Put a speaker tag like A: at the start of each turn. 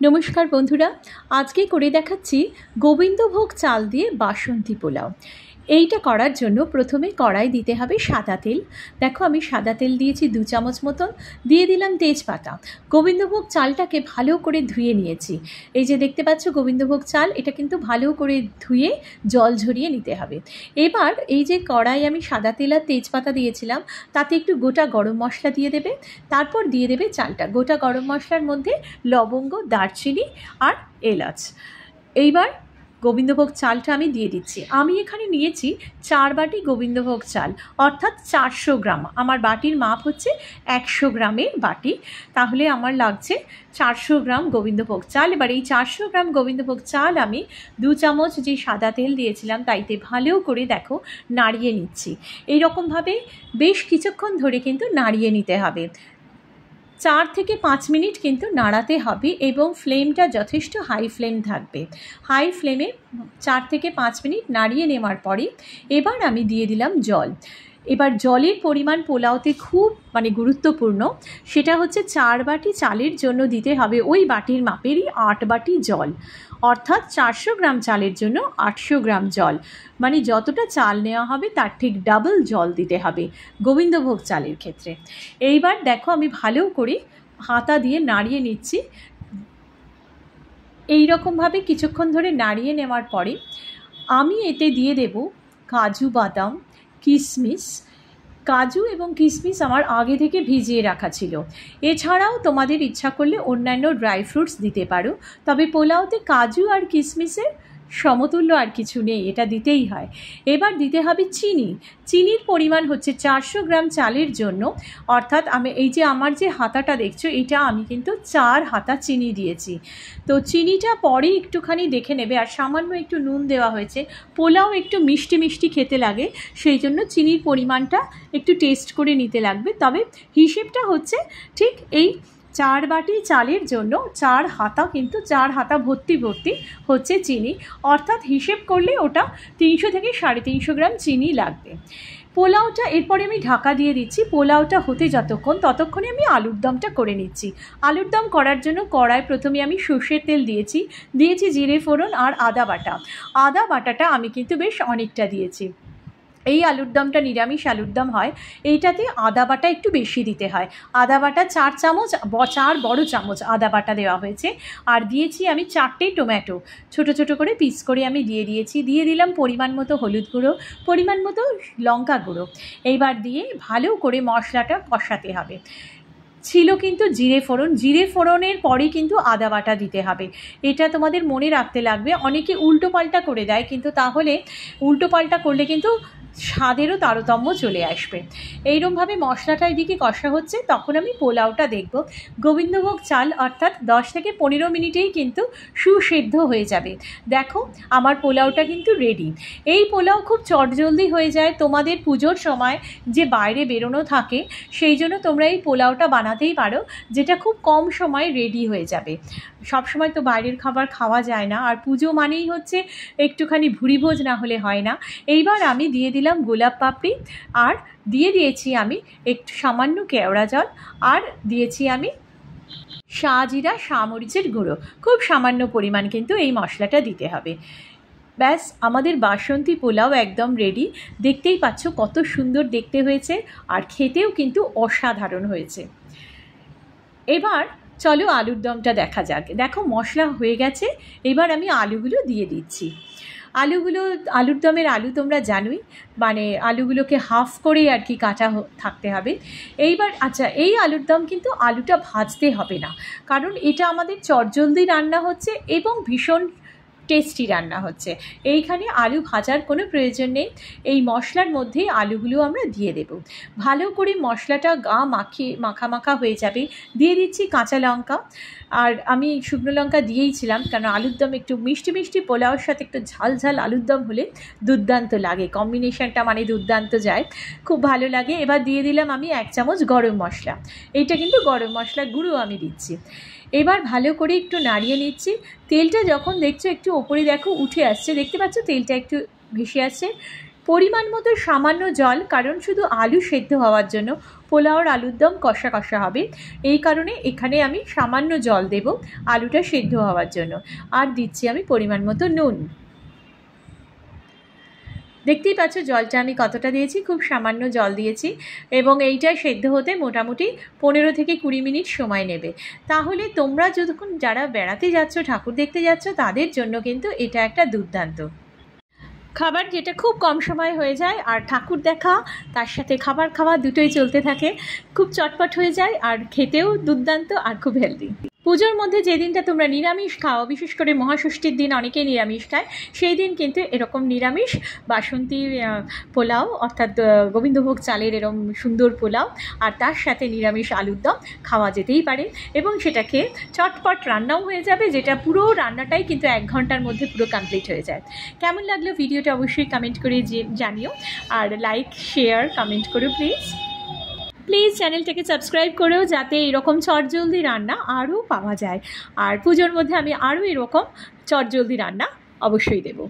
A: নমস্কার বন্ধুরা, আজকে করে দেখাচ্ছি গোবিন্দভোগ চাল দিয়ে বাসন্তী পোলাও। এইটা করার জন্য প্রথমে কড়াই দিতে হবে সাদা তেল। দেখো আমি সাদা তেল দিয়েছি 2 চামচ মতন, দিয়ে দিলাম তেজপাতা। গোবিন্দভোগ চালটাকে ভালো করে ধুয়ে নিয়েছি। এই যে দেখতে পাচ্ছ গোবিন্দভোগ চাল, এটা কিন্তু ভালো করে ধুয়ে জল ঝরিয়ে নিতে হবে। এবার এই যে কড়াই আমি সাদা তেল আর তেজপাতা দিয়েছিলাম, তাতে একটু গোটা গরম মশলা দিয়ে দেবে, তারপর দিয়ে দেবে চালটা। গোটা গরম মশলার মধ্যে লবঙ্গ, দারচিনি আর এলাচ। এইবার গোবিন্দভোগ চালটা আমি দিয়ে দিচ্ছি। আমি এখানে নিয়েছি 4 বাটি গোবিন্দভোগ চাল, অর্থাৎ 400 গ্রাম। আমার বাটির মাপ হচ্ছে 100 গ্রামের বাটি, তাহলে আমার লাগছে 400 গ্রাম গোবিন্দভোগ চাল। এবার এই 400 গ্রাম গোবিন্দভোগ চাল আমি 2 চামচ যে সাদা তেল দিয়েছিলাম তাইতে ভালো করে দেখো নাড়িয়ে নিচ্ছি। এইরকমভাবে বেশ কিছুক্ষণ ধরে কিন্তু নাড়িয়ে নিতে হবে। 4 থেকে 5 মিনিট কিন্তু নাড়াতে হবে এবং ফ্লেমটা যথেষ্ট হাই ফ্লেম থাকবে। হাই ফ্লেমে 4 থেকে 5 মিনিট নাড়িয়ে নেওয়ার পরে এবার আমি দিয়ে দিলাম জল। এবার জলের পরিমাণ পোলাওতে খুব গুরুত্বপূর্ণ। সেটা হচ্ছে 4 বাটি চালের জন্য দিতে হবে ওই বাটির মাপেরই 8 বাটি জল, অর্থাৎ 400 গ্রাম চালের জন্য 800 গ্রাম জল। যতটা চাল নেওয়া হবে তার ঠিক ডাবল জল দিতে হবে গোবিন্দভোগ চালের ক্ষেত্রে। এইবার দেখো আমি ভালো করে হাতা দিয়ে নাড়িয়ে নিচ্ছি। এই রকমভাবে কিছুক্ষণ ধরে নাড়িয়ে নেওয়ার পরে আমি এতে দিয়ে দেব কাজু বাদাম, কিশমিশ। কাজু এবং কিশমিশ আমার আগে থেকে ভিজিয়ে রাখা ছিল। এছাড়াও তোমাদের ইচ্ছা করলে অন্যান্য ড্রাই ফ্রুটস দিতে পারো, তবে পোলাওতে কাজু আর কিশমিশের সমতুল্য আর কিছু নেই, এটা দিতেই হয়। এবার দিতে হবে চিনি। চিনির পরিমাণ হচ্ছে 400 গ্রাম চালের জন্য, অর্থাৎ আমার যে হাতাটা দেখছো এটা আমি কিন্তু 4 হাতা চিনি দিয়েছি। তো চিনিটা পরে একটুখানি দেখে নেবে, আর সামান্য একটু নুন দেওয়া হয়েছে। পোলাও একটু মিষ্টি মিষ্টি খেতে লাগে, সেই জন্য চিনির পরিমাণটা একটু টেস্ট করে নিতে লাগবে। তবে হিসেবটা হচ্ছে ঠিক এই 4 বাটি চালের জন্য 4 হাতা, কিন্তু 4 হাতা ভর্তি ভর্তি হচ্ছে চিনি, অর্থাৎ হিসেব করলে ওটা 300 থেকে 350 গ্রাম চিনি লাগবে। পোলাওটা এরপরে আমি ঢাকা দিয়ে দিচ্ছি। পোলাওটা হতে ততক্ষণে আমি আলুর দমটা করে নিচ্ছি। আলুর দম করার জন্য কড়াই প্রথমে আমি সর্ষের তেল দিয়েছি জিরে ফোড়ন আর আদা বাটা। আদা বাটাটা আমি কিন্তু বেশ অনেকটা দিয়েছি। এই আলুর দমটা নিরামিষ আলুর দম হয়, এইটাতে আদা বাটা একটু বেশি দিতে হয়। আদা বাটা 4 চামচ, 4 বড় চামচ আদা বাটা দেওয়া হয়েছে। আর দিয়েছি আমি 4টে টমেটো, ছোট ছোট করে পিস করে আমি দিয়ে দিলাম পরিমাণ মতো হলুদ গুঁড়ো, পরিমাণ মতো লঙ্কা গুঁড়ো। এইবার দিয়ে ভালো করে মশলাটা কষাতে হবে। ছিল কিন্তু জিরে ফোড়নের পরে কিন্তু আদা বাটা দিতে হবে, এটা তোমাদের মনে রাখতে লাগবে। অনেকে উল্টো পাল্টা করে দেয়, কিন্তু তাহলে উল্টো পাল্টা করলে কিন্তু স্বাদেরও তারতম্য চলে আসবে। এইরকমভাবে মশলাটা এদিকে কষা হচ্ছে, তখন আমি পোলাওটা দেখব। গোবিন্দভোগ চাল অর্থাৎ 10 থেকে 15 মিনিটেই কিন্তু সুসেদ্ধ হয়ে যাবে। দেখো আমার পোলাওটা কিন্তু রেডি। এই পোলাও খুব চটজলদি হয়ে যায়। তোমাদের পুজোর সময় যে বাইরে বেরোনো থাকে, সেই জন্য তোমরা এই পোলাওটা বানাতেই পারো, যেটা খুব কম সময়ে রেডি হয়ে যাবে। সবসময় তো বাইরের খাবার খাওয়া যায় না, আর পুজো মানেই হচ্ছে একটুখানি ভুরিভোজ না হলে হয় না। এইবার আমি দিয়ে দিলাম গোলাপ পাপড়ি, আর দিয়ে দিয়েছি আমি একটু সামান্য কেওড়া জল, আর দিয়েছি আমি শাহজিরা মরিচের গুঁড়ো। খুব সামান্য পরিমাণ কিন্তু এই মশলাটা দিতে হবে। ব্যাস, আমাদের বাসন্তী পোলাও একদম রেডি। দেখতেই পাচ্ছ কত সুন্দর দেখতে হয়েছে, আর খেতেও কিন্তু অসাধারণ হয়েছে। এবার চলো আলুর দমটা দেখা যাক। দেখো মশলা হয়ে গেছে, এবার আমি আলুগুলো দিয়ে দিচ্ছি। আলুর দমের আলু তোমরা জানোই, আলুগুলোকে হাফ করে আর কি কাটা থাকতে হবে। এইবার এই আলুর দম কিন্তু আলুটা ভাজতে হবে না, কারণ এটা আমাদের চটজলদি রান্না হচ্ছে এবং ভীষণ টেস্টি রান্না হচ্ছে। এইখানে আলু ভাজার কোনো প্রয়োজন নেই। এই মশলার মধ্যেই আলুগুলো আমরা দিয়ে দেব। ভালো করে মশলাটা মাখা হয়ে যাবে। দিয়ে দিচ্ছি কাঁচা লঙ্কা, আর আমি শুকনো লঙ্কা দিয়েইছিলাম, কারণ আলুর দম একটু মিষ্টি মিষ্টি পোলাওর সাথে একটু ঝাল ঝাল আলুর দম হলে দুর্দান্ত লাগে। কম্বিনেশনটা দুর্দান্ত যায়, খুব ভালো লাগে। এবার দিয়ে দিলাম আমি 1 চামচ গরম মশলা। এইটা কিন্তু গরম মশলার গুঁড়ো আমি দিচ্ছি। এবার ভালো করে একটু নাড়িয়ে নিচ্ছি। তেলটা যখন দেখছো একটু ওপরে দেখো উঠে আসছে, দেখতে পাচ্ছ তেলটা একটু ভেসে আসছে, পরিমাণ মতো সামান্য জল, কারণ শুধু আলু সেদ্ধ হওয়ার জন্য, পোলাওর আলুর দম কষা কষা হবে, এই কারণে এখানে আমি সামান্য জল দেব আলুটা সেদ্ধ হওয়ার জন্য। আর দিচ্ছি আমি পরিমাণ মতো নুন। দেখতেই পাচ্ছ জলটা আমি কতটা দিয়েছি, খুব সামান্য জল দিয়েছি, এবং এইটা সেদ্ধ হতে মোটামুটি 15 থেকে 20 মিনিট সময় নেবে। তাহলে তোমরা যতক্ষণ যারা বেড়াতে যাচ্ছ, ঠাকুর দেখতে যাচ্ছ, তাদের জন্য কিন্তু এটা একটা দুর্দান্ত খাবার, যেটা খুব কম সময় হয়ে যায়, আর ঠাকুর দেখা তার সাথে খাবার খাওয়া দুটোই চলতে থাকে, খুব চটপট হয়ে যায়, আর খেতেও দুর্দান্ত আর খুব হেলদি। পুজোর মধ্যে যে দিনটা তোমরা নিরামিষ খাও, বিশেষ করে মহাষষ্ঠীর দিন অনেকেই নিরামিষ খায়, সেই দিন কিন্তু এরকম নিরামিষ বাসন্তী পোলাও, অর্থাৎ গোবিন্দভোগ চালের এরকম সুন্দর পোলাও, আর তার সাথে নিরামিষ আলুর দম খাওয়া যেতেই পারে, এবং সেটা খেয়ে চটপট রান্নাও হয়ে যাবে, যেটা পুরো রান্নাটাই কিন্তু 1 ঘন্টার মধ্যে পুরো কমপ্লিট হয়ে যায়। কেমন লাগলো ভিডিওটা অবশ্যই কমেন্ট করে জানিও, আর লাইক, শেয়ার, কমেন্ট করো প্লিজ। চ্যানেলটাকে সাবস্ক্রাইব করেও, যাতে এরকম চটজলদি রান্না আরও পাওয়া যায়, আর পুজোর মধ্যে আমি আরও এরকম চটজলদি রান্না অবশ্যই দেবো।